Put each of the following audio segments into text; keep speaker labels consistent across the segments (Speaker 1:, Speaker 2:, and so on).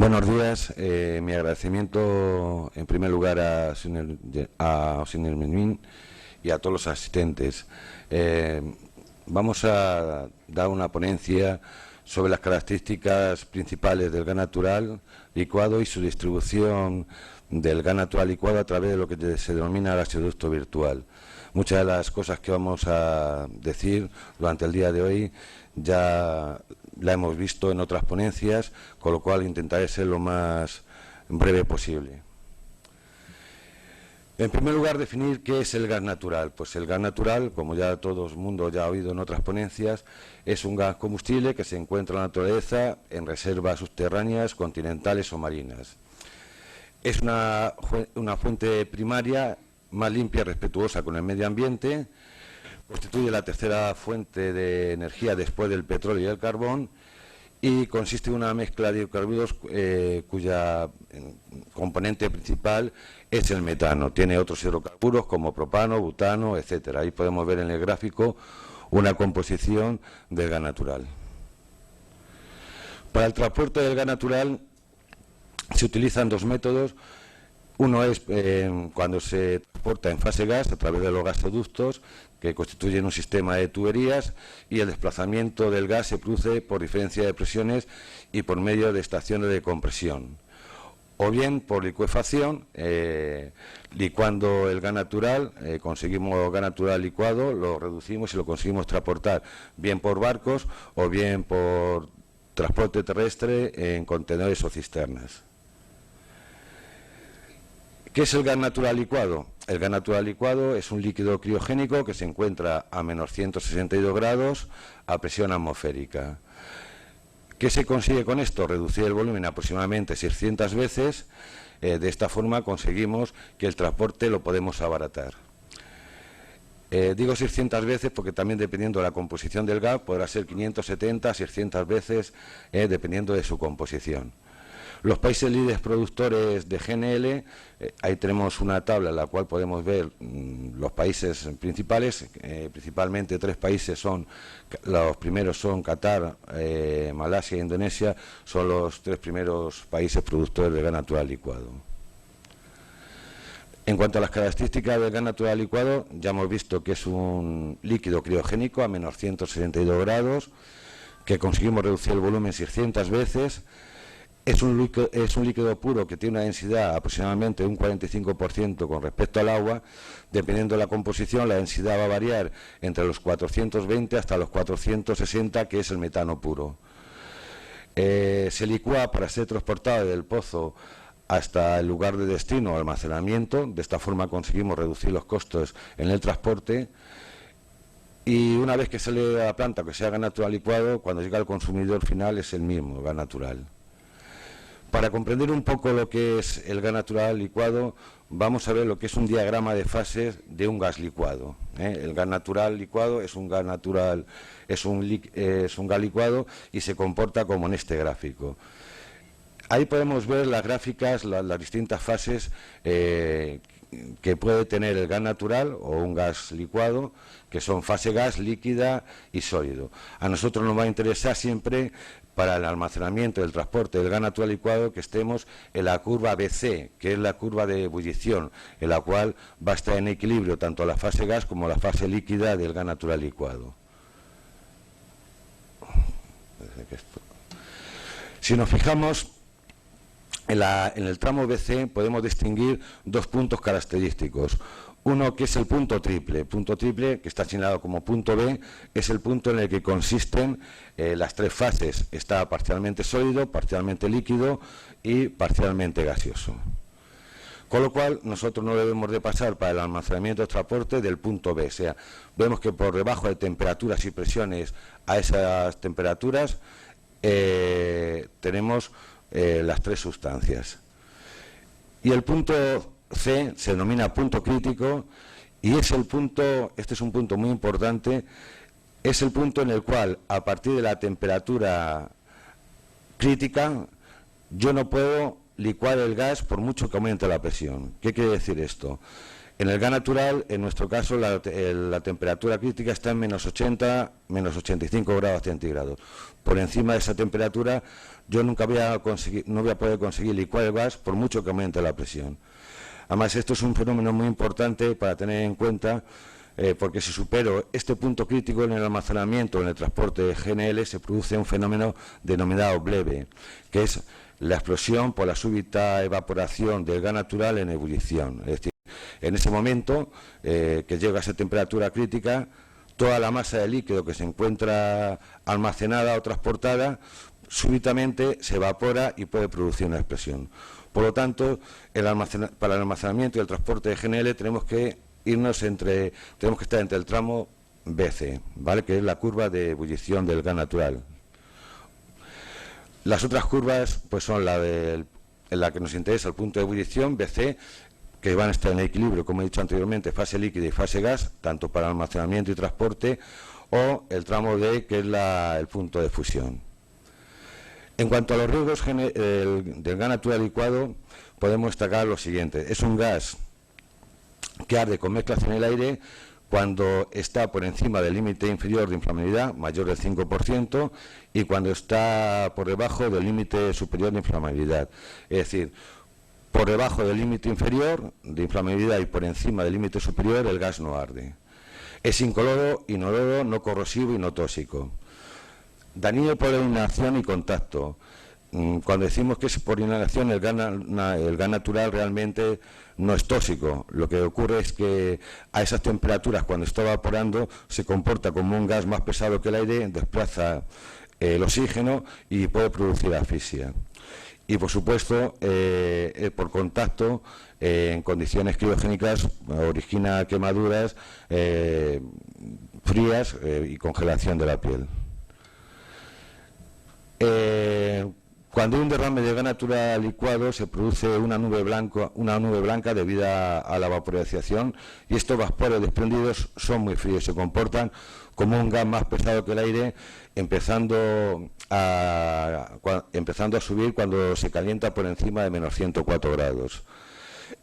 Speaker 1: Buenos días. Mi agradecimiento en primer lugar a Osiner Menmin y a todos los asistentes. Vamos a dar una ponencia sobre las características principales del gas natural licuado y su distribución del gas natural licuado a través de lo que se denomina gasoducto virtual. Muchas de las cosas que vamos a decir durante el día de hoy ya la hemos visto en otras ponencias, con lo cual intentaré ser lo más breve posible. En primer lugar, definir qué es el gas natural. Pues el gas natural, como ya todo el mundo ya ha oído en otras ponencias, es un gas combustible que se encuentra en la naturaleza en reservas subterráneas, continentales o marinas. Es una fuente primaria más limpia y respetuosa con el medio ambiente. Constituye la tercera fuente de energía después del petróleo y el carbón y consiste en una mezcla de hidrocarburos cuya componente principal es el metano. Tiene otros hidrocarburos como propano, butano, etcétera. Ahí podemos ver en el gráfico una composición del gas natural. Para el transporte del gas natural se utilizan dos métodos. Uno es cuando se transporta en fase gas a través de los gasoductos, que constituyen un sistema de tuberías, y el desplazamiento del gas se produce por diferencia de presiones y por medio de estaciones de compresión. O bien por licuefacción, licuando el gas natural, conseguimos gas natural licuado, lo reducimos y lo conseguimos transportar bien por barcos o bien por transporte terrestre en contenedores o cisternas. ¿Qué es el gas natural licuado? El gas natural licuado es un líquido criogénico que se encuentra a menos 162 grados a presión atmosférica. ¿Qué se consigue con esto? Reducir el volumen aproximadamente 600 veces. De esta forma conseguimos que el transporte lo podemos abaratar. Digo 600 veces porque también dependiendo de la composición del gas podrá ser 570, 600 veces, dependiendo de su composición. Los países líderes productores de GNL, ahí tenemos una tabla en la cual podemos ver los países principales, principalmente tres países son, los primeros son Qatar, Malasia e Indonesia, son los tres primeros países productores de gas natural licuado. En cuanto a las características del gas natural licuado, ya hemos visto que es un líquido criogénico a menos 162 grados, que conseguimos reducir el volumen 600 veces. Es un líquido puro que tiene una densidad aproximadamente de un 45% con respecto al agua. Dependiendo de la composición, la densidad va a variar entre los 420 hasta los 460, que es el metano puro. Se licúa para ser transportado desde el pozo hasta el lugar de destino o almacenamiento. De esta forma conseguimos reducir los costos en el transporte. Y una vez que sale de la planta, que sea gas natural licuado, cuando llega al consumidor final es el mismo gas natural. Para comprender un poco lo que es el gas natural licuado, vamos a ver lo que es un diagrama de fases de un gas licuado. El gas natural licuado es un gas natural, es un gas licuado y se comporta como en este gráfico. Ahí podemos ver las gráficas, las distintas fases que puede tener el gas natural o un gas licuado, que son fase gas, líquida y sólido. A nosotros nos va a interesar siempre, para el almacenamiento y el transporte del gas natural licuado, que estemos en la curva BC, que es la curva de ebullición, en la cual va a estar en equilibrio tanto la fase gas como la fase líquida del gas natural licuado. Si nos fijamos en el tramo BC, podemos distinguir dos puntos característicos. Uno que es el punto triple. El punto triple, que está señalado como punto B, es el punto en el que consisten las tres fases. Está parcialmente sólido, parcialmente líquido y parcialmente gaseoso. Con lo cual, nosotros no debemos de pasar para el almacenamiento y transporte del punto B. O sea, vemos que por debajo de temperaturas y presiones a esas temperaturas tenemos las tres sustancias. Y el punto C se denomina punto crítico y es el punto, este es un punto muy importante, es el punto en el cual a partir de la temperatura crítica yo no puedo licuar el gas por mucho que aumente la presión. ¿Qué quiere decir esto? En el gas natural, en nuestro caso, la temperatura crítica está en -80, -85 grados centígrados. Por encima de esa temperatura, yo no voy a poder conseguir licuar el gas por mucho que aumente la presión. Además, esto es un fenómeno muy importante para tener en cuenta, porque si supero este punto crítico en el almacenamiento o en el transporte de GNL, se produce un fenómeno denominado bleve, que es la explosión por la súbita evaporación del gas natural en ebullición. Es decir, en ese momento que llega a esa temperatura crítica, toda la masa de líquido que se encuentra almacenada o transportada súbitamente se evapora y puede producir una explosión. Por lo tanto, para el almacenamiento y el transporte de GNL tenemos que estar entre el tramo BC, ¿vale?, que es la curva de ebullición del gas natural. Las otras curvas pues son en la que nos interesa el punto de ebullición, BC, que van a estar en equilibrio, como he dicho anteriormente, fase líquida y fase gas, tanto para almacenamiento y transporte, o el tramo D, que es el punto de fusión. En cuanto a los riesgos del gas natural licuado, podemos destacar lo siguiente. Es un gas que arde con mezclas en el aire cuando está por encima del límite inferior de inflamabilidad, mayor del 5%, y cuando está por debajo del límite superior de inflamabilidad. Es decir, por debajo del límite inferior de inflamabilidad y por encima del límite superior, el gas no arde. Es incoloro, inoloro, no corrosivo y no tóxico. Dañino por inhalación y contacto. Cuando decimos que es por inhalación, el gas natural realmente no es tóxico. Lo que ocurre es que a esas temperaturas, cuando está evaporando, se comporta como un gas más pesado que el aire, desplaza el oxígeno y puede producir asfixia. Y, por supuesto, por contacto, en condiciones criogénicas, origina quemaduras frías y congelación de la piel. Cuando hay un derrame de gas natural licuado, se produce una nube blanca debido a la vaporización, y estos vapores desprendidos son muy fríos, se comportan como un gas más pesado que el aire, empezando a subir cuando se calienta por encima de -104 grados.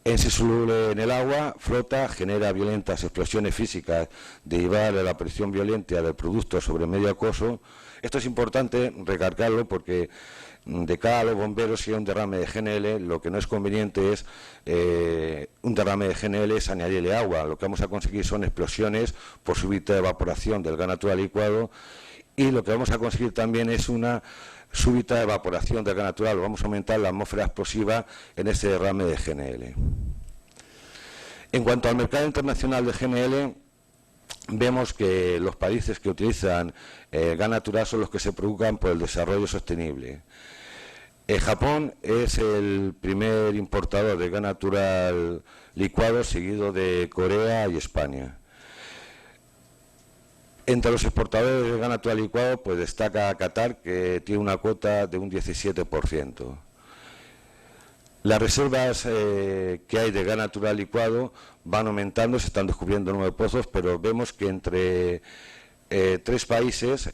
Speaker 1: Es insoluble en el agua, flota, genera violentas explosiones físicas derivadas de la presión violenta del producto sobre medio acuoso. Esto es importante recalcarlo porque de cara a los bomberos, si hay un derrame de GNL, lo que no es conveniente es un derrame de GNL es añadirle agua. Lo que vamos a conseguir son explosiones por súbita evaporación del gas natural licuado, y lo que vamos a conseguir también es una súbita evaporación del gas natural. Vamos a aumentar la atmósfera explosiva en ese derrame de GNL. En cuanto al mercado internacional de GNL, vemos que los países que utilizan gas natural son los que se preocupan por el desarrollo sostenible. Japón es el primer importador de gas natural licuado, seguido de Corea y España. Entre los exportadores de gas natural licuado, pues destaca Qatar, que tiene una cuota de un 17%. Las reservas que hay de gas natural licuado van aumentando, se están descubriendo nuevos pozos, pero vemos que entre tres países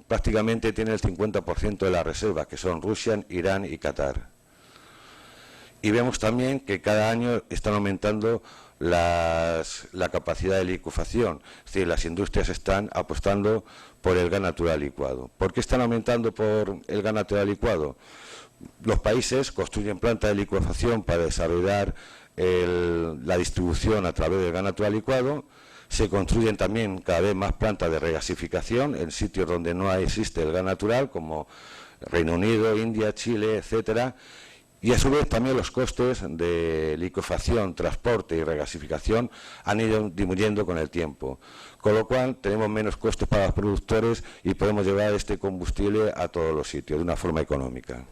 Speaker 1: prácticamente tienen el 50% de la reserva, que son Rusia, Irán y Qatar. Y vemos también que cada año están aumentando la capacidad de licuefacción, es decir, las industrias están apostando por el gas natural licuado. ¿Por qué están aumentando por el gas natural licuado? Los países construyen plantas de licuefacción para desarrollar la distribución a través del gas natural licuado. Se construyen también cada vez más plantas de regasificación en sitios donde no existe el gas natural, como Reino Unido, India, Chile, etcétera. Y a su vez también los costes de licuefacción, transporte y regasificación han ido disminuyendo con el tiempo, con lo cual tenemos menos costes para los productores y podemos llevar este combustible a todos los sitios de una forma económica.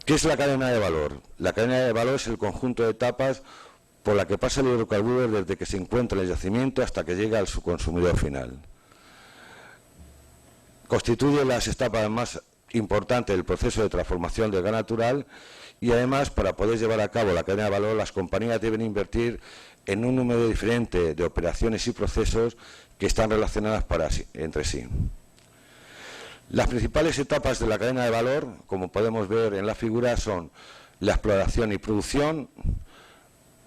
Speaker 1: ¿Qué es la cadena de valor? La cadena de valor es el conjunto de etapas por la que pasa el hidrocarburo desde que se encuentra en el yacimiento hasta que llega al su consumidor final. Constituye las etapas más importantes del proceso de transformación del gas natural, y además, para poder llevar a cabo la cadena de valor, las compañías deben invertir en un número diferente de operaciones y procesos que están relacionadas entre sí. Las principales etapas de la cadena de valor, como podemos ver en la figura, son la exploración y producción,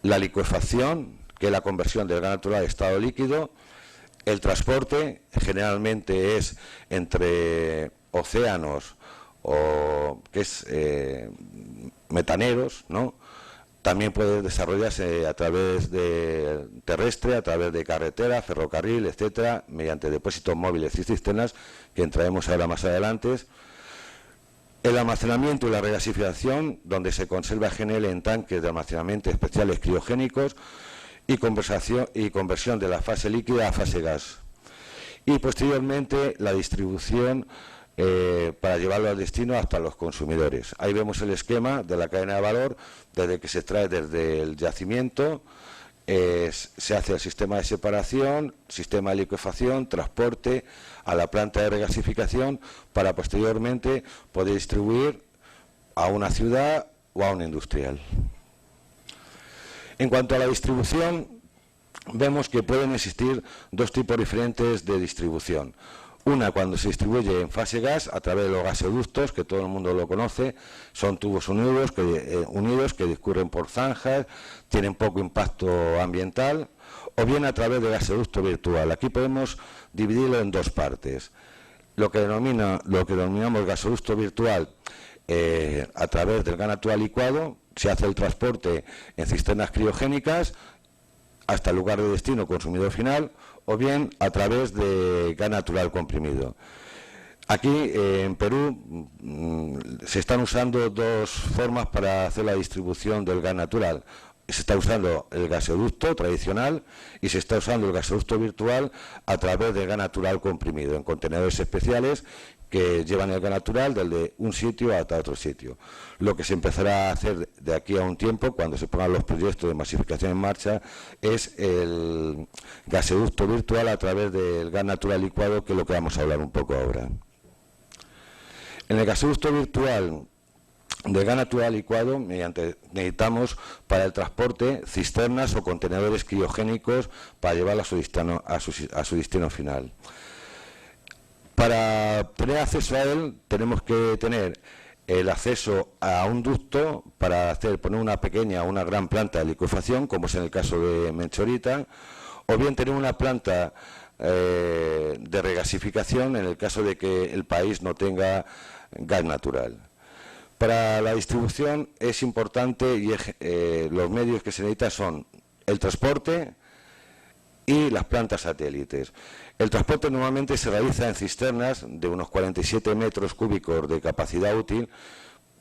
Speaker 1: la licuefacción, que es la conversión del gas natural a estado líquido, el transporte, generalmente es entre océanos o que es metaneros, ¿no? También puede desarrollarse a través de terrestre, a través de carretera, ferrocarril, etcétera, mediante depósitos móviles y cisternas, que entraremos ahora más adelante. El almacenamiento y la regasificación, donde se conserva GNL en tanques de almacenamiento especiales criogénicos y conversión de la fase líquida a fase gas. Y posteriormente la distribución para llevarlo al destino hasta los consumidores. Ahí vemos el esquema de la cadena de valor, desde que se extrae desde el yacimiento, se hace el sistema de separación, sistema de licuefacción, transporte a la planta de regasificación para posteriormente poder distribuir a una ciudad o a un industrial. En cuanto a la distribución, vemos que pueden existir dos tipos diferentes de distribución. Una, cuando se distribuye en fase gas a través de los gasoductos, que todo el mundo lo conoce, son tubos unidos que discurren por zanjas, tienen poco impacto ambiental, o bien a través de gasoducto virtual. Aquí podemos dividirlo en dos partes. Lo que denominamos gasoducto virtual, a través del gas natural licuado, se hace el transporte en cisternas criogénicas hasta el lugar de destino consumidor final, o bien a través de gas natural comprimido. Aquí en Perú se están usando dos formas para hacer la distribución del gas natural. Se está usando el gasoducto tradicional y se está usando el gasoducto virtual a través del gas natural comprimido, en contenedores especiales que llevan el gas natural desde un sitio hasta otro sitio. Lo que se empezará a hacer de aquí a un tiempo, cuando se pongan los proyectos de masificación en marcha, es el gasoducto virtual a través del gas natural licuado, que es lo que vamos a hablar un poco ahora. En el gasoducto virtual de gas natural licuado, necesitamos para el transporte cisternas o contenedores criogénicos para llevarlo a su destino final. Para tener acceso a él tenemos que tener el acceso a un ducto para poner una pequeña o una gran planta de licuefacción, como es en el caso de Menchorita, o bien tener una planta de regasificación en el caso de que el país no tenga gas natural. Para la distribución es importante y los medios que se necesitan son el transporte y las plantas satélites. El transporte normalmente se realiza en cisternas de unos 47 metros cúbicos de capacidad útil,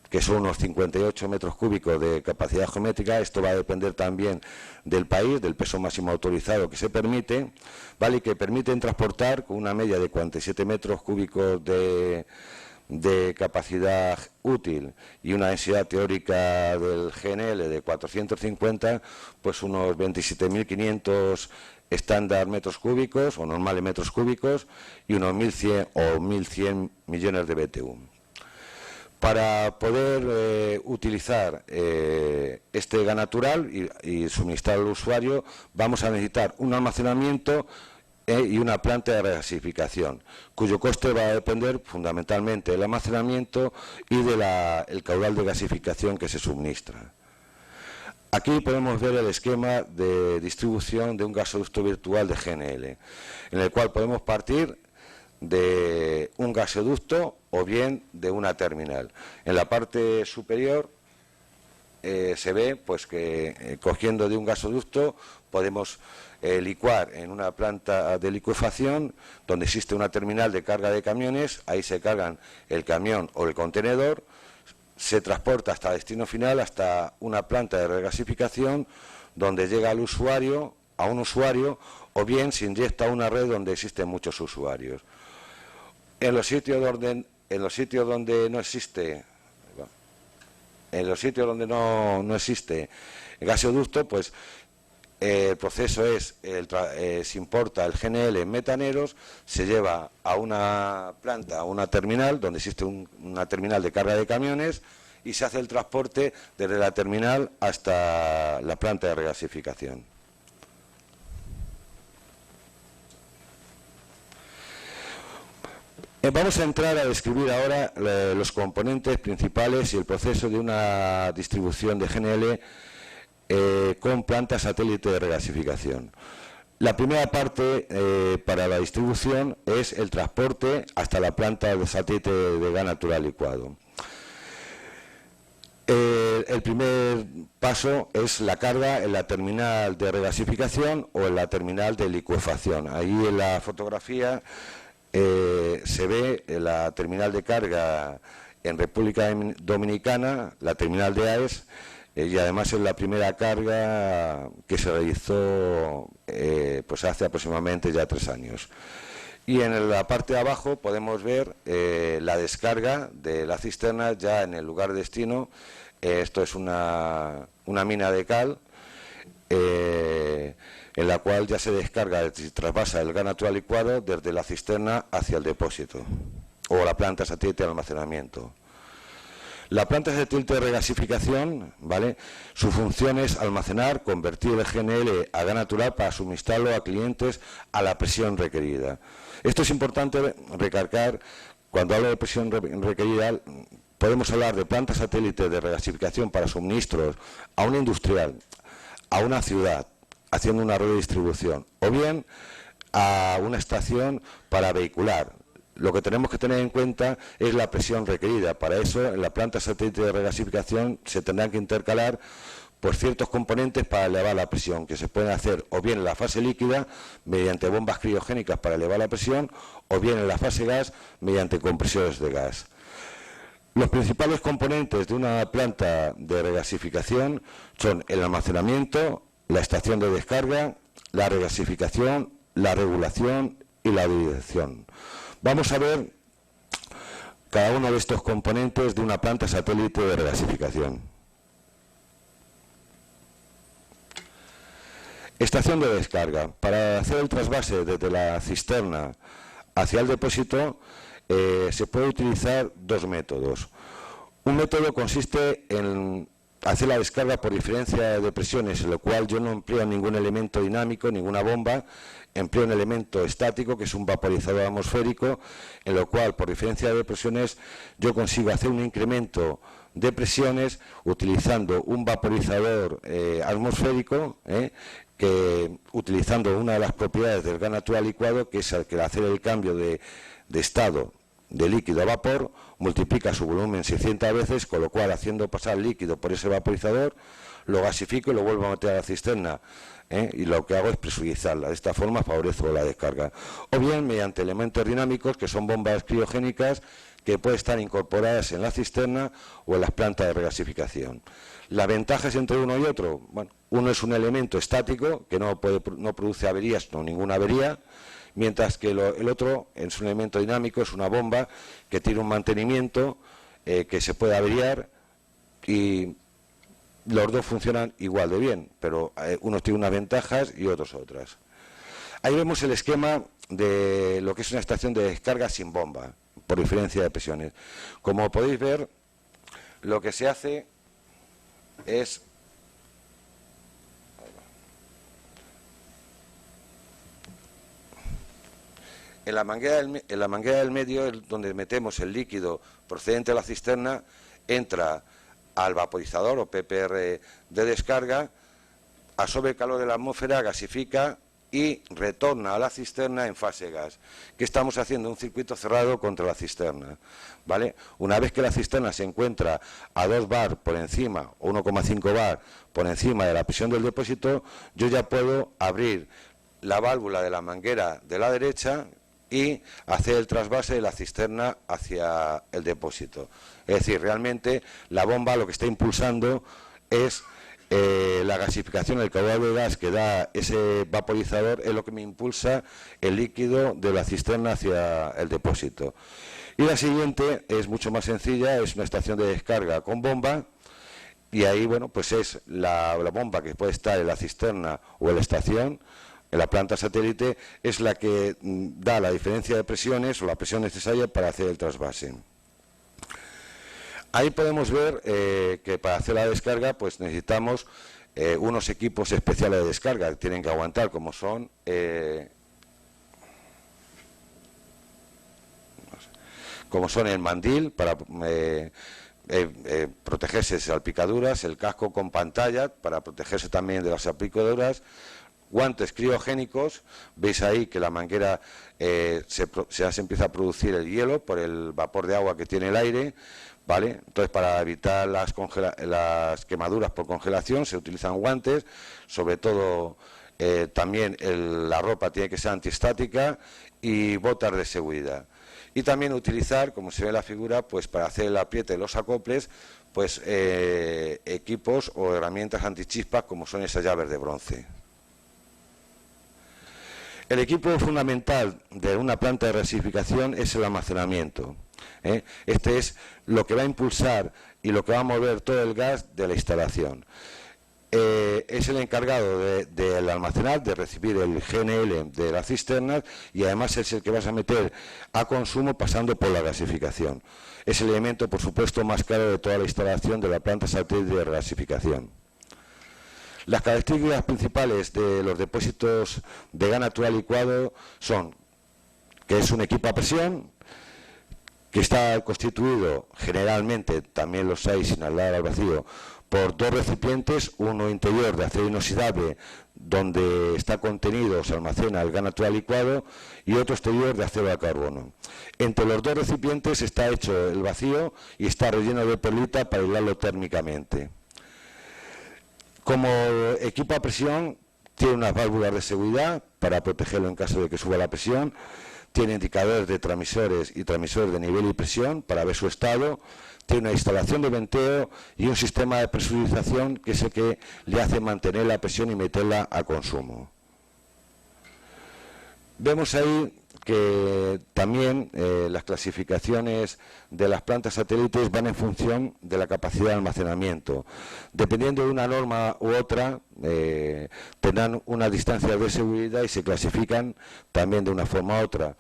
Speaker 1: que son unos 58 metros cúbicos de capacidad geométrica. Esto va a depender también del país, del peso máximo autorizado que se permite, ¿vale? Y que permiten transportar con una media de 47 metros cúbicos de capacidad útil y una densidad teórica del GNL de 450, pues unos 27.500 estándar metros cúbicos o normales metros cúbicos y unos 1.100 o 1.100 millones de BTU. Para poder utilizar este gas natural y suministrar al usuario, vamos a necesitar un almacenamiento y una planta de regasificación, cuyo coste va a depender fundamentalmente del almacenamiento y del caudal de gasificación que se suministra. Aquí podemos ver el esquema de distribución de un gasoducto virtual de GNL, en el cual podemos partir de un gasoducto o bien de una terminal. En la parte superior se ve pues que cogiendo de un gasoducto podemos licuar en una planta de licuefacción donde existe una terminal de carga de camiones. Ahí se cargan el camión o el contenedor, se transporta hasta destino final, hasta una planta de regasificación donde llega al usuario, a un usuario, o bien se inyecta a una red donde existen muchos usuarios. En los sitios donde no existe gasoducto, pues el proceso es, se importa el GNL en metaneros, se lleva a una planta, a una terminal, donde existe una terminal de carga de camiones, y se hace el transporte desde la terminal hasta la planta de regasificación. Vamos a entrar a describir ahora los componentes principales y el proceso de una distribución de GNL con plantas satélite de regasificación. La primera parte para la distribución es el transporte hasta la planta de satélite de gas natural licuado. El primer paso es la carga en la terminal de regasificación o en la terminal de licuefacción. Ahí en la fotografía se ve la terminal de carga en República Dominicana, la terminal de AES, y además es la primera carga que se realizó pues hace aproximadamente ya 3 años. Y en la parte de abajo podemos ver la descarga de la cisterna ya en el lugar de destino. Esto es una mina de cal en la cual ya se descarga y traspasa el gas natural licuado desde la cisterna hacia el depósito o la planta satélite de almacenamiento. La planta satélite de regasificación, ¿vale?, su función es almacenar, convertir el GNL a gas natural para suministrarlo a clientes a la presión requerida. Esto es importante recalcar. Cuando hablo de presión requerida, podemos hablar de plantas satélite de regasificación para suministros a un industrial, a una ciudad, haciendo una red de distribución, o bien a una estación para vehicular. Lo que tenemos que tener en cuenta es la presión requerida. Para eso, en la planta satélite de regasificación se tendrán que intercalar pues ciertos componentes para elevar la presión, que se pueden hacer o bien en la fase líquida, mediante bombas criogénicas para elevar la presión, o bien en la fase gas, mediante compresores de gas. Los principales componentes de una planta de regasificación son el almacenamiento, la estación de descarga, la regasificación, la regulación y la dirección. Vamos a ver cada uno de estos componentes de una planta satélite de regasificación. Estación de descarga. Para hacer el trasvase desde la cisterna hacia el depósito se puede utilizar 2 métodos. Un método consiste en hacer la descarga por diferencia de presiones, en lo cual yo no empleo ningún elemento dinámico, ninguna bomba, empleo un elemento estático que es un vaporizador atmosférico, en lo cual por diferencia de presiones yo consigo hacer un incremento de presiones utilizando un vaporizador atmosférico, que utilizando una de las propiedades del gas natural licuado, que es el que al hacer el cambio de estado de líquido a vapor, multiplica su volumen 600 veces, con lo cual haciendo pasar líquido por ese vaporizador, lo gasifico y lo vuelvo a meter a la cisterna, y lo que hago es presurizarla. De esta forma favorezco la descarga. O bien mediante elementos dinámicos, que son bombas criogénicas, que pueden estar incorporadas en la cisterna o en las plantas de regasificación. Las ventajas entre uno y otro, bueno, uno es un elemento estático, que no produce averías, no ninguna avería, mientras que el otro es un elemento dinámico, es una bomba que tiene un mantenimiento que se puede averiar, y los dos funcionan igual de bien, pero unos tienen unas ventajas y otros otras. Ahí vemos el esquema de lo que es una estación de descarga sin bomba, por diferencia de presiones. Como podéis ver, lo que se hace es en la manguera del medio es donde metemos el líquido procedente de la cisterna, entra al vaporizador o PPR de descarga, absorbe el calor de la atmósfera, gasifica y retorna a la cisterna en fase gas. ¿Qué estamos haciendo? Un circuito cerrado contra la cisterna, ¿vale? Una vez que la cisterna se encuentra a 2 bar por encima, o 1,5 bar por encima de la presión del depósito, yo ya puedo abrir la válvula de la manguera de la derecha y hacer el trasvase de la cisterna hacia el depósito. Es decir, realmente la bomba lo que está impulsando es la gasificación, el caudal de gas que da ese vaporizador es lo que me impulsa el líquido de la cisterna hacia el depósito. Y la siguiente es mucho más sencilla, es una estación de descarga con bomba, y ahí, bueno, pues es la bomba que puede estar en la cisterna o en la estación, en la planta satélite, es la que da la diferencia de presiones o la presión necesaria para hacer el trasvase. Ahí podemos ver que para hacer la descarga pues necesitamos unos equipos especiales de descarga que tienen que aguantar, como son el mandil para protegerse de salpicaduras, el casco con pantalla para protegerse también de las salpicaduras, guantes criogénicos. Veis ahí que la manguera ya se empieza a producir el hielo por el vapor de agua que tiene el aire, ¿vale? Entonces, para evitar las quemaduras por congelación se utilizan guantes, sobre todo también la ropa tiene que ser antiestática y botas de seguridad. Y también utilizar, como se ve en la figura, pues para hacer el apriete de los acoples, pues equipos o herramientas antichispas como son esas llaves de bronce. El equipo fundamental de una planta de regasificación es el almacenamiento. Este es lo que va a impulsar y lo que va a mover todo el gas de la instalación. Es el encargado del almacenar, de recibir el GNL de las cisternas, y además es el que vas a meter a consumo pasando por la gasificación. Es el elemento, por supuesto, más caro de toda la instalación de la planta satélite de regasificación. Las características principales de los depósitos de gas natural licuado son que es un equipo a presión, que está constituido generalmente, también los hay sin aislar al vacío, por dos recipientes, uno interior de acero inoxidable donde está contenido, se almacena el gas natural licuado, y otro exterior de acero de carbono. Entre los dos recipientes está hecho el vacío y está relleno de perlita para aislarlo térmicamente. Como equipo a presión tiene unas válvulas de seguridad para protegerlo en caso de que suba la presión, tiene indicadores de transmisores y transmisores de nivel y presión para ver su estado, tiene una instalación de venteo y un sistema de presurización que es el que le hace mantener la presión y meterla a consumo. Vemos ahí que también las clasificaciones de las plantas satélites van en función de la capacidad de almacenamiento. Dependiendo de una norma u otra, tendrán una distancia de seguridad y se clasifican también de una forma u otra.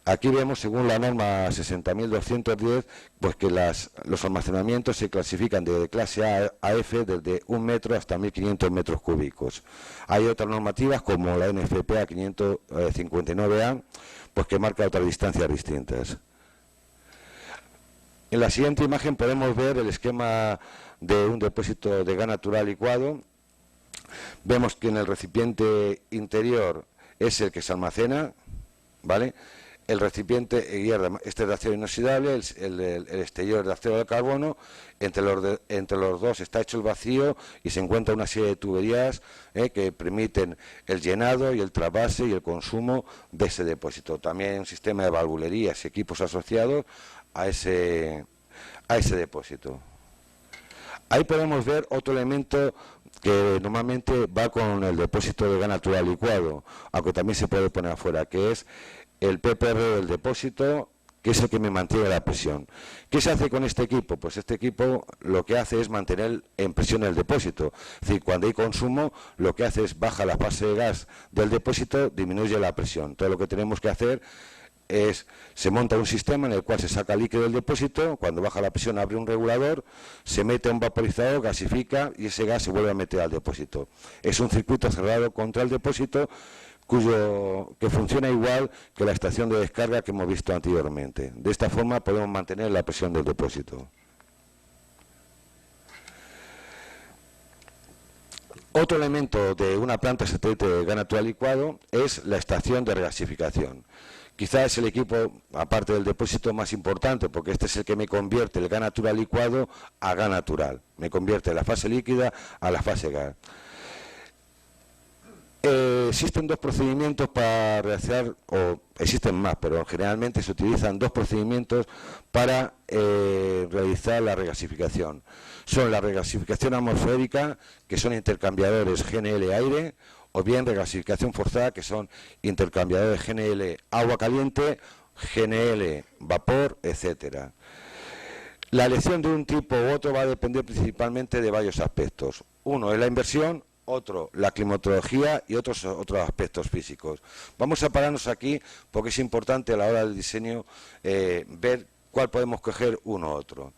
Speaker 1: Aquí vemos, según la norma 60.210, pues que los almacenamientos se clasifican de clase A a F desde 1 metro hasta 1.500 metros cúbicos. Hay otras normativas como la NFPA 559A, pues que marca otras distancias distintas. En la siguiente imagen podemos ver el esquema de un depósito de gas natural licuado. Vemos que en el recipiente interior es el que se almacena, ¿vale? El recipiente, este es de acero inoxidable, el exterior de acero de carbono. Entre los dos está hecho el vacío y se encuentra una serie de tuberías que permiten el llenado y el trasvase y el consumo de ese depósito. También un sistema de valvulerías y equipos asociados a ese depósito. Ahí podemos ver otro elemento que normalmente va con el depósito de gas natural licuado, aunque también se puede poner afuera, que es el PPR del depósito, que es el que me mantiene la presión. ¿Qué se hace con este equipo? Pues este equipo lo que hace es mantener en presión el depósito. Es decir, cuando hay consumo, lo que hace es baja la fase de gas del depósito, disminuye la presión. Todo lo que tenemos que hacer es, se monta un sistema en el cual se saca líquido del depósito, cuando baja la presión abre un regulador, se mete un vaporizador, gasifica y ese gas se vuelve a meter al depósito. Es un circuito cerrado contra el depósito que funciona igual que la estación de descarga que hemos visto anteriormente. De esta forma podemos mantener la presión del depósito. Otro elemento de una planta satélite de gas natural licuado es la estación de regasificación. Quizás es el equipo, aparte del depósito, más importante, porque este es el que me convierte el gas natural licuado a gas natural. Me convierte la fase líquida a la fase gas. Existen dos procedimientos para realizar, o existen más, pero generalmente se utilizan dos procedimientos para realizar la regasificación. Son la regasificación atmosférica, que son intercambiadores GNL-aire, o bien regasificación forzada, que son intercambiadores GNL agua caliente, GNL vapor, etcétera. La elección de un tipo u otro va a depender principalmente de varios aspectos. Uno es la inversión, otro la climatología y otros aspectos físicos. Vamos a pararnos aquí porque es importante a la hora del diseño ver cuál podemos coger uno u otro.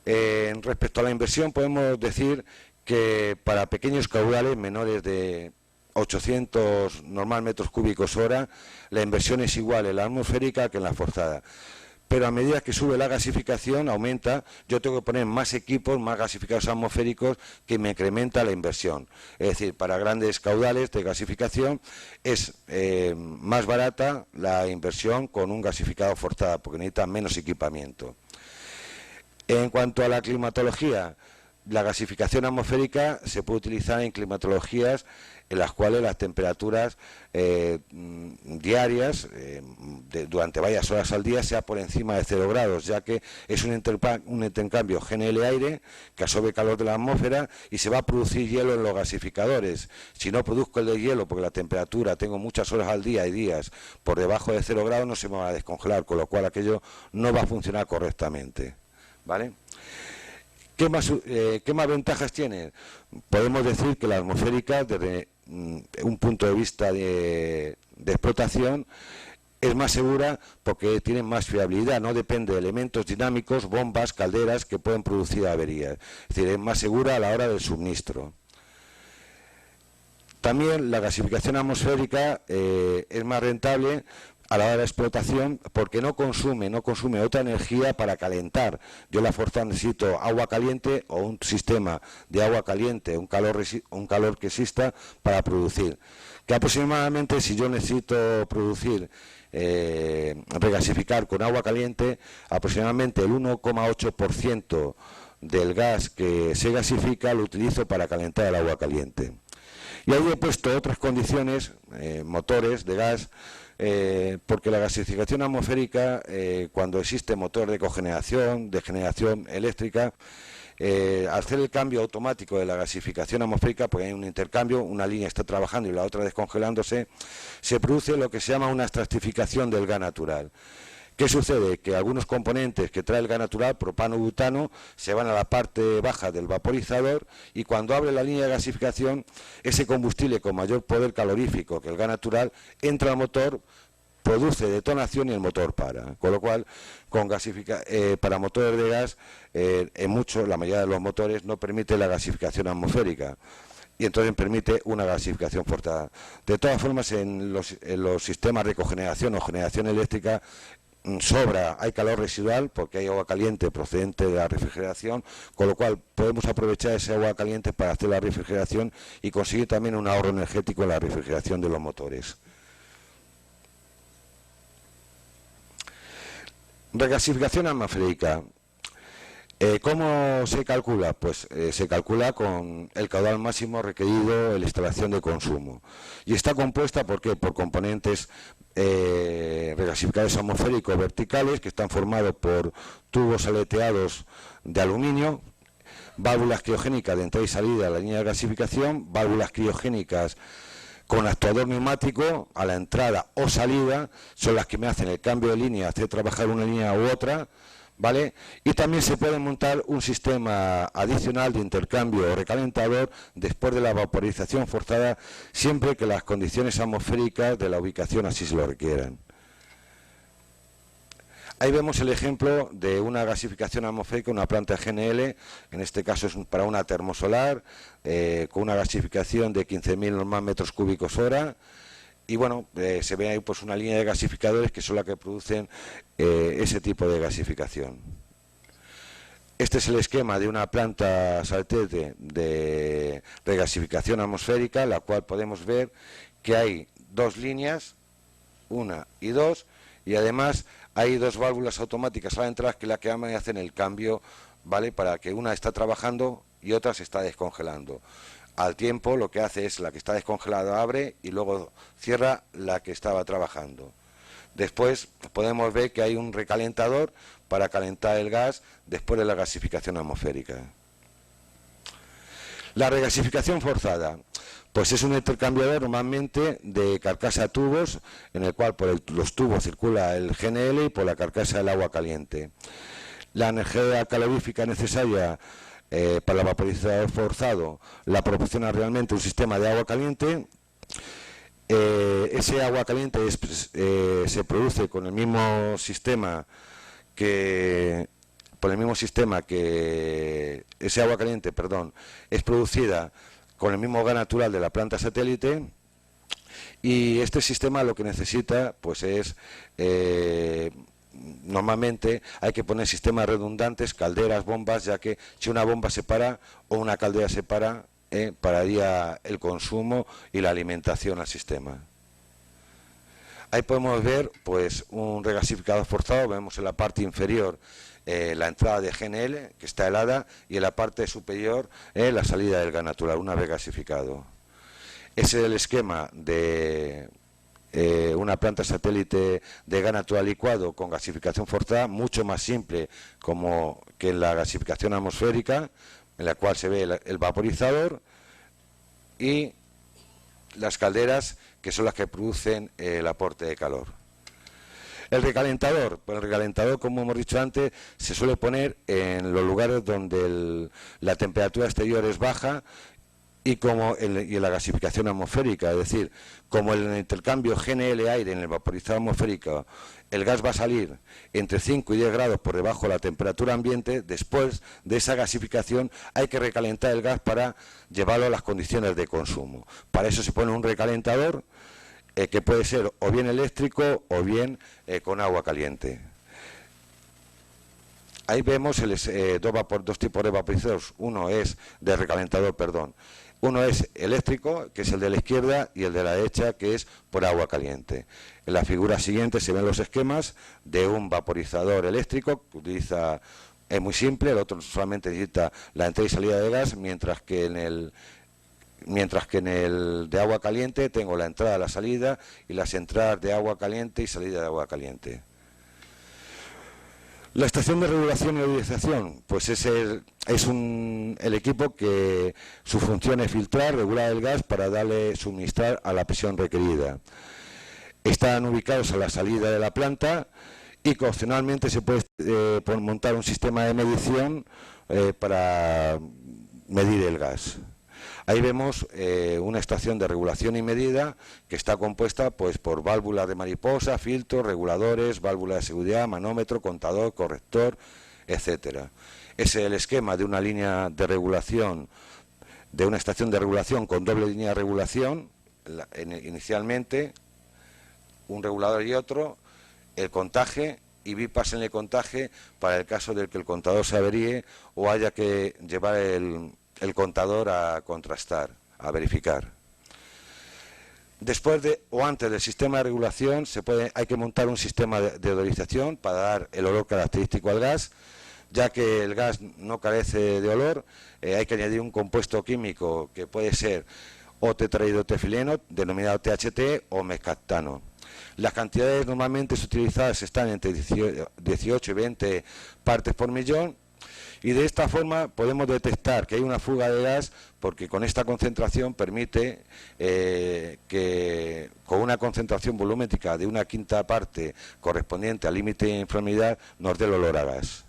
Speaker 1: Respecto a la inversión podemos decir que para pequeños caudales menores de 800 normal metros cúbicos hora, la inversión es igual en la atmosférica que en la forzada. pero a medida que sube la gasificación aumenta, yo tengo que poner más equipos, más gasificadores atmosféricos, que me incrementa la inversión. Es decir, para grandes caudales de gasificación es más barata la inversión con un gasificador forzado, porque necesita menos equipamiento. En cuanto a la climatología, la gasificación atmosférica se puede utilizar en climatologías en las cuales las temperaturas diarias durante varias horas al día sea por encima de 0 grados, ya que es un intercambio GNL-aire que absorbe calor de la atmósfera y se va a producir hielo en los gasificadores. Si no produzco el de hielo porque la temperatura tengo muchas horas al día y días por debajo de 0 grados, no se me va a descongelar, con lo cual aquello no va a funcionar correctamente, ¿vale? ¿Qué más ventajas tiene? Podemos decir que la atmosférica, desde un punto de vista de explotación, es más segura porque tiene más fiabilidad, no depende de elementos dinámicos, bombas, calderas que pueden producir averías. Es decir, es más segura a la hora del suministro. También la gasificación atmosférica es más rentable a la hora de la explotación porque no consume otra energía para calentar. Yo la fuerza necesito agua caliente o un sistema de agua caliente, un calor que exista para producir. Que aproximadamente, si yo necesito producir, regasificar con agua caliente, aproximadamente el 1,8% del gas que se gasifica lo utilizo para calentar el agua caliente. Y ahí he puesto otras condiciones, motores de gas, porque la gasificación atmosférica, cuando existe motor de cogeneración, de generación eléctrica, al hacer el cambio automático de la gasificación atmosférica, porque hay un intercambio, una línea está trabajando y la otra descongelándose, se produce lo que se llama una estratificación del gas natural. ¿Qué sucede? Que algunos componentes que trae el gas natural, propano y butano, se van a la parte baja del vaporizador y cuando abre la línea de gasificación, ese combustible con mayor poder calorífico que el gas natural entra al motor, produce detonación y el motor para. Con lo cual, para motores de gas, la mayoría de los motores no permite la gasificación atmosférica. Y entonces permite una gasificación forzada. De todas formas, en los sistemas de cogeneración o generación eléctrica, hay calor residual porque hay agua caliente procedente de la refrigeración, con lo cual podemos aprovechar ese agua caliente para hacer la refrigeración y conseguir también un ahorro energético en la refrigeración de los motores. Regasificación atmosférica. ¿Cómo se calcula? Pues se calcula con el caudal máximo requerido en la instalación de consumo. Y está compuesta, ¿por qué? Por componentes regasificadores atmosféricos verticales que están formados por tubos aleteados de aluminio, válvulas criogénicas de entrada y salida a la línea de gasificación, válvulas criogénicas con actuador neumático a la entrada o salida, son las que me hacen el cambio de línea, hacer trabajar una línea u otra, ¿vale? Y también se puede montar un sistema adicional de intercambio o recalentador después de la vaporización forzada, siempre que las condiciones atmosféricas de la ubicación así se lo requieran. Ahí vemos el ejemplo de una gasificación atmosférica, una planta GNL, en este caso es para una termosolar, con una gasificación de 15.000 normal metros cúbicos hora. Y bueno, se ve ahí pues una línea de gasificadores que son las que producen ese tipo de gasificación. Este es el esquema de una planta satélite de regasificación atmosférica, la cual podemos ver que hay dos líneas, una y dos, y además hay dos válvulas automáticas a la entrada que la que hacen el cambio, ¿vale? Para que una está trabajando y otra se está descongelando. Al tiempo lo que hace es la que está descongelada abre y luego cierra la que estaba trabajando. Después podemos ver que hay un recalentador para calentar el gas después de la gasificación atmosférica. La regasificación forzada, pues es un intercambiador normalmente de carcasa a tubos, en el cual por los tubos circula el GNL y por la carcasa el agua caliente. La energía calorífica necesaria para el vaporizador forzado la proporciona realmente un sistema de agua caliente. Ese agua caliente se produce con el mismo sistema que ese agua caliente, perdón, es producida con el mismo gas natural de la planta satélite, y este sistema lo que necesita pues es normalmente hay que poner sistemas redundantes, calderas, bombas, ya que si una bomba se para o una caldera se para, pararía el consumo y la alimentación al sistema. Ahí podemos ver pues un regasificador forzado. Vemos en la parte inferior la entrada de GNL, que está helada, y en la parte superior la salida del gas natural, una vez gasificado. Ese es el esquema de una planta satélite de gas natural licuado con gasificación forzada, mucho más simple como que en la gasificación atmosférica, en la cual se ve el vaporizador y las calderas, que son las que producen el aporte de calor. El recalentador, pues el recalentador, como hemos dicho antes, se suele poner en los lugares donde la temperatura exterior es baja y en la gasificación atmosférica, es decir, como en el intercambio GNL-aire en el vaporizador atmosférico, el gas va a salir entre 5 y 10 grados por debajo de la temperatura ambiente. Después de esa gasificación hay que recalentar el gas para llevarlo a las condiciones de consumo. Para eso se pone un recalentador que puede ser o bien eléctrico o bien con agua caliente. Ahí vemos dos tipos de vaporizadores. Uno es de recalentador, perdón. Uno es eléctrico, que es el de la izquierda, y el de la derecha, que es por agua caliente. En la figura siguiente se ven los esquemas de un vaporizador eléctrico que utiliza, es muy simple, el otro solamente necesita la entrada y salida de gas, mientras que en el de agua caliente tengo la entrada, la salida y las entradas de agua caliente y salida de agua caliente. La estación de regulación y ionización, pues es el equipo que su función es filtrar, regular el gas para suministrar a la presión requerida. Están ubicados a la salida de la planta y opcionalmente se puede montar un sistema de medición para medir el gas. Ahí vemos una estación de regulación y medida que está compuesta pues por válvulas de mariposa, filtros, reguladores, válvulas de seguridad, manómetro, contador, corrector, etcétera. Ese es el esquema de una línea de regulación, de una estación de regulación con doble línea de regulación, inicialmente un regulador y otro, el contaje y bypass en el contaje para el caso de que el contador se averíe o haya que llevar el contador a contrastar, a verificar. Después o antes del sistema de regulación hay que montar un sistema de odorización para dar el olor característico al gas. Ya que el gas no carece de olor, hay que añadir un compuesto químico que puede ser o tetrahidrotetileno, denominado THT, o mescaptano. Las cantidades normalmente utilizadas están entre 18 y 20 partes por millón. Y de esta forma podemos detectar que hay una fuga de gas, porque con esta concentración permite que con una concentración volumétrica de 1/5 parte correspondiente al límite de inflamidad nos dé el olor a gas.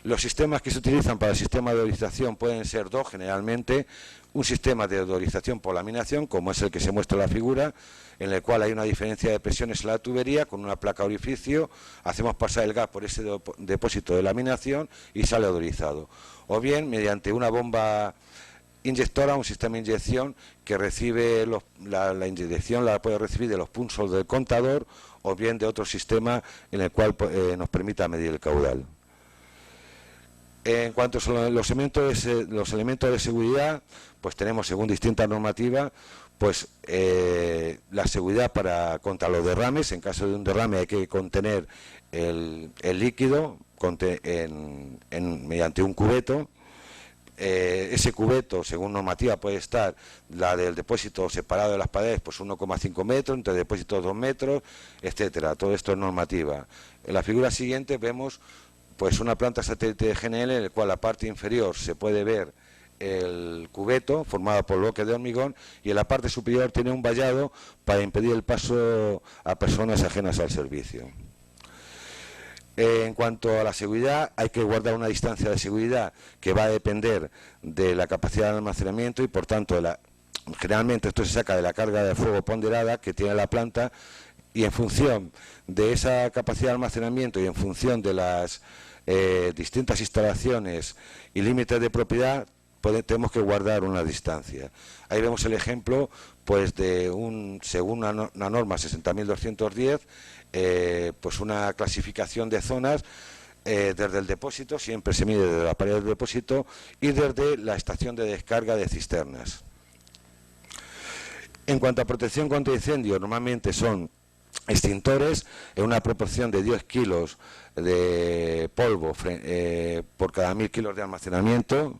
Speaker 1: Los sistemas que se utilizan para el sistema de odorización pueden ser dos generalmente. Un sistema de odorización por laminación, como es el que se muestra en la figura, en el cual hay una diferencia de presiones en la tubería con una placa orificio, hacemos pasar el gas por ese depósito de laminación y sale odorizado. O bien mediante una bomba inyectora, un sistema de inyección que recibe la inyección la puede recibir de los puntos del contador o bien de otro sistema en el cual nos permita medir el caudal. En cuanto a los elementos de seguridad, pues tenemos, según distintas normativas, pues la seguridad contra los derrames. En caso de un derrame hay que contener el líquido mediante un cubeto. Ese cubeto, según normativa, puede estar la del depósito separado de las paredes, pues 1,5 metros, entre depósitos 2 metros, etcétera. Todo esto es normativa. En la figura siguiente vemos pues una planta satélite de GNL en la cual la parte inferior se puede ver el cubeto formado por bloques de hormigón y en la parte superior tiene un vallado para impedir el paso a personas ajenas al servicio. En cuanto a la seguridad, hay que guardar una distancia de seguridad que va a depender de la capacidad de almacenamiento y por tanto generalmente esto se saca de la carga de fuego ponderada que tiene la planta, y en función de esa capacidad de almacenamiento y en función de las distintas instalaciones y límites de propiedad tenemos que guardar una distancia. Ahí vemos el ejemplo pues según una norma 60.210, pues una clasificación de zonas desde el depósito, siempre se mide desde la pared del depósito, y desde la estación de descarga de cisternas. En cuanto a protección contra incendio, normalmente son extintores en una proporción de 10 kilos de polvo por cada 1000 kilos de almacenamiento.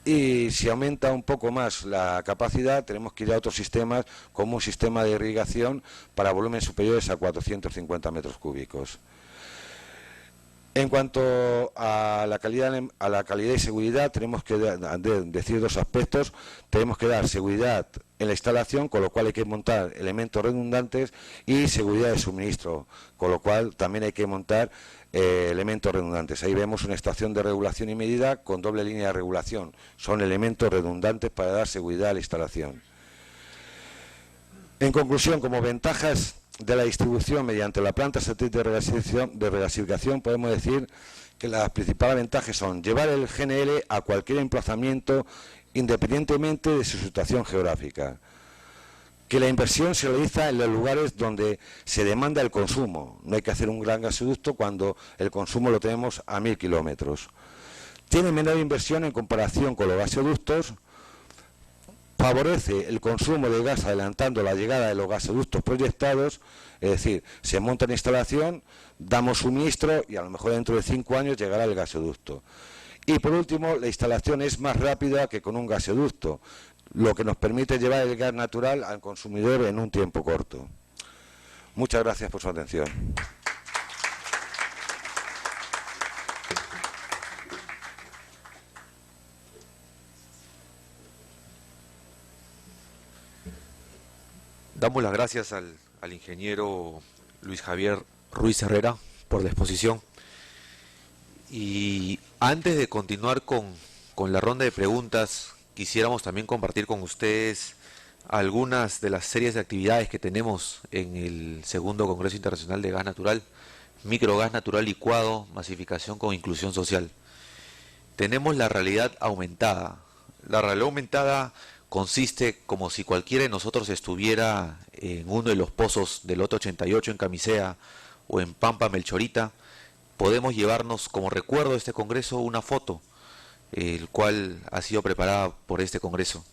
Speaker 1: Y si aumenta un poco más la capacidad, tenemos que ir a otros sistemas, como un sistema de irrigación para volúmenes superiores a 450 metros cúbicos. En cuanto a la calidad y seguridad, tenemos que decir dos aspectos. Tenemos que dar seguridad en la instalación, con lo cual hay que montar elementos redundantes, y seguridad de suministro, con lo cual también hay que montar elementos redundantes. Ahí vemos una estación de regulación y medida con doble línea de regulación. Son elementos redundantes para dar seguridad a la instalación. En conclusión, como ventajas de la distribución mediante la planta satélite de regasificación, podemos decir que las principales ventajas son llevar el GNL a cualquier emplazamiento independientemente de su situación geográfica, que la inversión se realiza en los lugares donde se demanda el consumo, no hay que hacer un gran gasoducto cuando el consumo lo tenemos a 1000 kilómetros. Tiene menor inversión en comparación con los gasoductos, favorece el consumo de gas adelantando la llegada de los gasoductos proyectados, es decir, se monta la instalación, damos suministro y a lo mejor dentro de 5 años llegará el gasoducto. Y por último, la instalación es más rápida que con un gasoducto, lo que nos permite llevar el gas natural al consumidor en un tiempo corto. Muchas gracias por su atención.
Speaker 2: Damos las gracias al ingeniero Luis Javier Ruiz Herrera por la exposición. Y antes de continuar con la ronda de preguntas, quisiéramos también compartir con ustedes algunas de las series de actividades que tenemos en el segundo Congreso Internacional de Gas Natural, microgas natural licuado, masificación con inclusión social. Tenemos la realidad aumentada. La realidad aumentada consiste como si cualquiera de nosotros estuviera en uno de los pozos del lote 88 en Camisea o en Pampa Melchorita. Podemos llevarnos como recuerdo de este congreso una foto, el cual ha sido preparada por este congreso.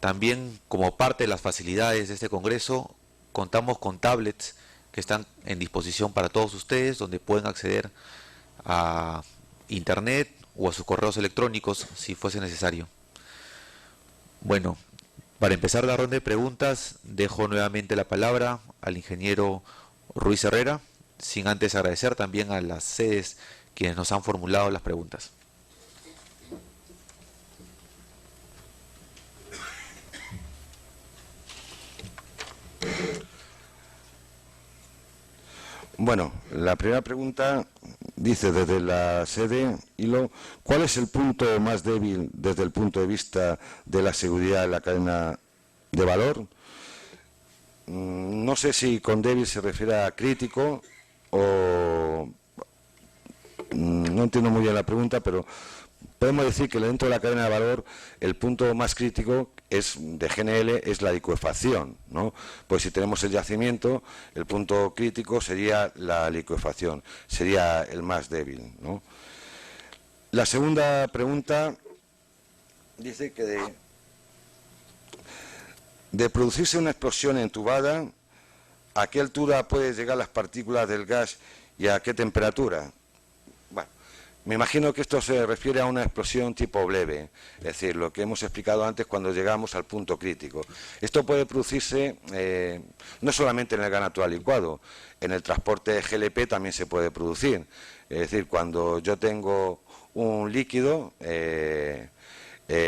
Speaker 2: También, como parte de las facilidades de este congreso, contamos con tablets que están en disposición para todos ustedes, donde pueden acceder a internet o a sus correos electrónicos si fuese necesario. Bueno, para empezar la ronda de preguntas, dejo nuevamente la palabra al ingeniero Ruiz Herrera, sin antes agradecer también a las sedes quienes nos han formulado las preguntas.
Speaker 1: Bueno, la primera pregunta dice desde la sede Hilo, ¿cuál es el punto más débil desde el punto de vista de la seguridad de la cadena de valor? No sé si con débil se refiere a crítico o... No entiendo muy bien la pregunta, pero podemos decir que dentro de la cadena de valor el punto más crítico de GNL es la licuefacción, ¿no? Pues si tenemos el yacimiento, el punto crítico sería la licuefacción, sería el más débil, ¿no? La segunda pregunta dice que de producirse una explosión entubada, ¿a qué altura pueden llegar las partículas del gas y a qué temperatura? Me imagino que esto se refiere a una explosión tipo breve, es decir, lo que hemos explicado antes cuando llegamos al punto crítico. Esto puede producirse no solamente en el gas natural licuado, en el transporte de GLP también se puede producir. Es decir, cuando yo tengo un líquido,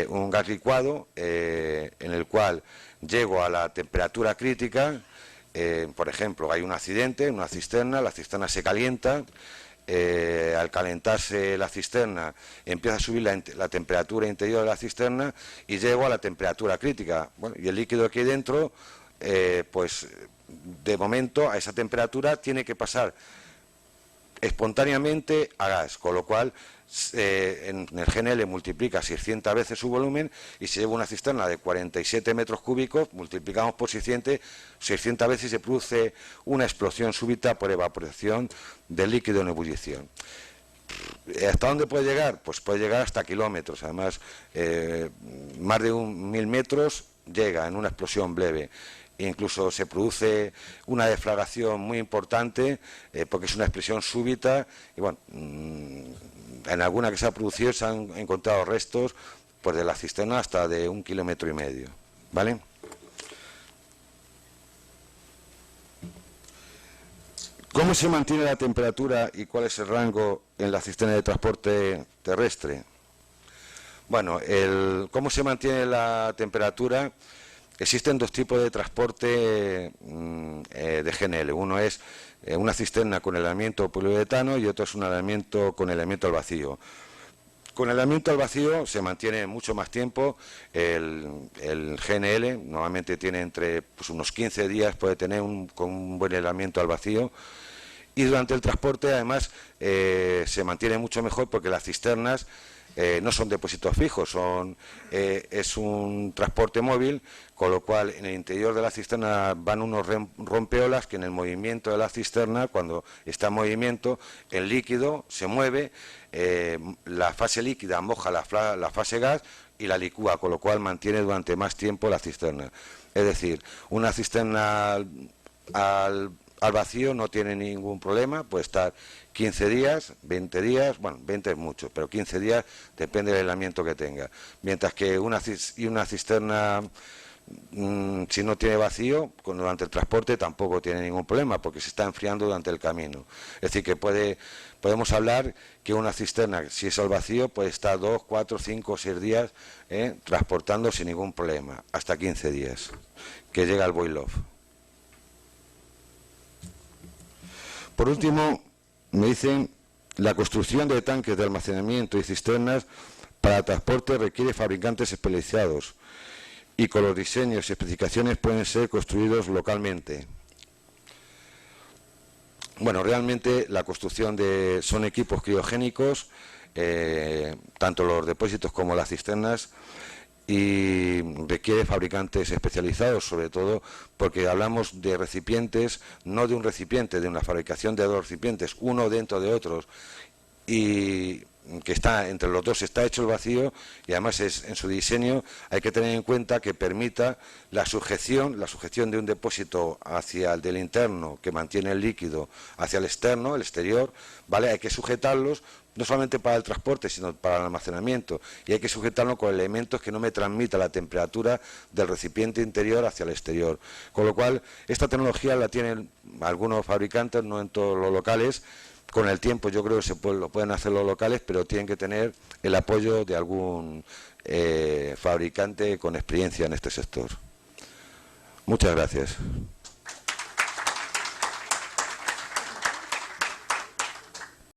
Speaker 1: un gas licuado, en el cual llego a la temperatura crítica, por ejemplo, hay un accidente en una cisterna, la cisterna se calienta. Al calentarse la cisterna empieza a subir la temperatura interior de la cisterna y llego a la temperatura crítica. Bueno, y el líquido que hay dentro, pues de momento a esa temperatura tiene que pasar espontáneamente a gas, con lo cual en el GNL multiplica 600 veces su volumen, y si lleva una cisterna de 47 metros cúbicos, multiplicamos por 600 veces y se produce una explosión súbita por evaporación del líquido en ebullición. ¿Hasta dónde puede llegar? Pues puede llegar hasta kilómetros. Además, más de 1000 metros llega en una explosión breve. Incluso se produce una deflagración muy importante porque es una explosión súbita, y bueno, en alguna que se ha producido se han encontrado restos pues de la cisterna hasta de 1,5 kilómetros, ¿vale? ¿Cómo se mantiene la temperatura y cuál es el rango en la cisterna de transporte terrestre? Bueno, ¿cómo se mantiene la temperatura? Existen dos tipos de transporte de GNL. Uno es una cisterna con aislamiento poliuretano y otro es un aislamiento con aislamiento al vacío. Con el aislamiento al vacío se mantiene mucho más tiempo. El GNL normalmente tiene entre pues, unos 15 días, puede tener con un buen aislamiento al vacío. Y durante el transporte, además, se mantiene mucho mejor porque las cisternas no son depósitos fijos, es un transporte móvil, con lo cual en el interior de la cisterna van unos rompeolas que en el movimiento de la cisterna, cuando está en movimiento, el líquido se mueve, la fase líquida moja la fase gas y la licúa, con lo cual mantiene durante más tiempo la cisterna. Es decir, una cisterna al vacío no tiene ningún problema, puede estar 15 días, 20 días, bueno, 20 es mucho, pero 15 días depende del aislamiento que tenga. Mientras que una cisterna, si no tiene vacío, durante el transporte tampoco tiene ningún problema, porque se está enfriando durante el camino. Es decir, que podemos hablar que una cisterna, si es al vacío, puede estar 2, 4, 5 o 6 días transportando sin ningún problema, hasta 15 días, que llega al boil-off. Por último, me dicen, la construcción de tanques de almacenamiento y cisternas para transporte requiere fabricantes especializados y con los diseños y especificaciones pueden ser construidos localmente. Bueno, realmente la construcción son equipos criogénicos, tanto los depósitos como las cisternas, y requiere fabricantes especializados, sobre todo porque hablamos de recipientes, no de un recipiente, de una fabricación de dos recipientes, uno dentro de otros, y que está entre los dos está hecho el vacío, y además en su diseño hay que tener en cuenta que permita la sujeción de un depósito hacia el del interno, que mantiene el líquido, hacia el externo, el exterior, ¿vale? Hay que sujetarlos no solamente para el transporte, sino para el almacenamiento, y hay que sujetarlo con elementos que no me transmita la temperatura del recipiente interior hacia el exterior. Con lo cual, esta tecnología la tienen algunos fabricantes, no en todos los locales. Con el tiempo yo creo que lo pueden hacer los locales, pero tienen que tener el apoyo de algún fabricante con experiencia en este sector. Muchas gracias.